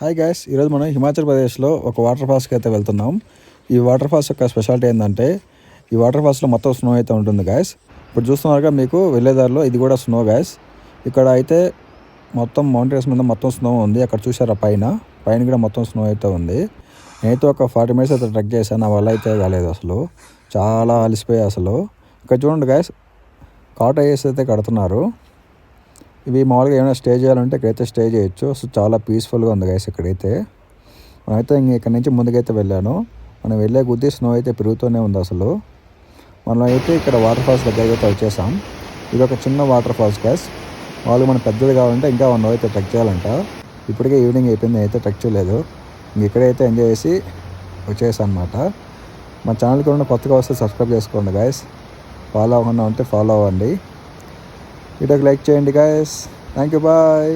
Hi guys, ఈరోజు మనం హిమాచల్ ప్రదేశ్లో ఒక వాటర్ ఫాల్స్కి అయితే వెళ్తున్నాం. ఈ వాటర్ ఫాల్స్ యొక్క స్పెషాలిటీ ఏంటంటే ఈ వాటర్ ఫాల్స్లో మొత్తం స్నో అయితే ఉంటుంది గైస్. ఇప్పుడు చూస్తున్నారుగా మీకు వెళ్ళేదారిలో ఇది కూడా స్నో గైస్. ఇక్కడ అయితే మొత్తం మౌంటైన్స్ మీద మొత్తం స్నో ఉంది. అక్కడ చూసారా పైన కూడా మొత్తం స్నో అయితే ఉంది. నేనైతే ఒక 40 మినిట్స్ అయితే ట్రెక్ చేశాను. నా వల్ల అయితే కాలేదు, అసలు చాలా అలసిపోయాయి అసలు. ఇక్కడ చూడండి గైస్, కాటేజెస్ అయితే కడుతున్నారు. ఇవి మామూలుగా ఏమైనా స్టే చేయాలంటే ఇక్కడైతే స్టే చేయొచ్చు. సో చాలా పీస్ఫుల్గా ఉంది గైస్ ఇక్కడైతే. మనమైతే ఇక్కడ నుంచి ముందుకైతే వెళ్ళాను. మనం వెళ్ళే కొద్దీ స్నో అయితే పెరుగుతూనే ఉంది అసలు. మనం అయితే ఇక్కడ వాటర్ ఫాల్స్ దగ్గరికి అయితే వచ్చేసాం. ఇది ఒక చిన్న వాటర్ ఫాల్స్ గైస్. మామూలుగా మనం పెద్దది కావాలంటే ఇంకా 1 అవర్ అయితే ట్రెక్ చేయాలంట. ఇప్పటికే ఈవినింగ్ అయిపోయింది, అయితే ట్రెక్ చేయలేదు. ఇక్కడైతే ఎంజాయ్ చేసి వచ్చేసాను అనమాట. మా ఛానల్కి ఉన్న కొత్తగా వస్తే సబ్స్క్రైబ్ చేసుకోండి గైస్. ఫాలో అవ్వకుండా ఉంటే ఫాలో అవ్వండి. వీడియోకి లైక్ చేయండి గైస్. Thank you, bye.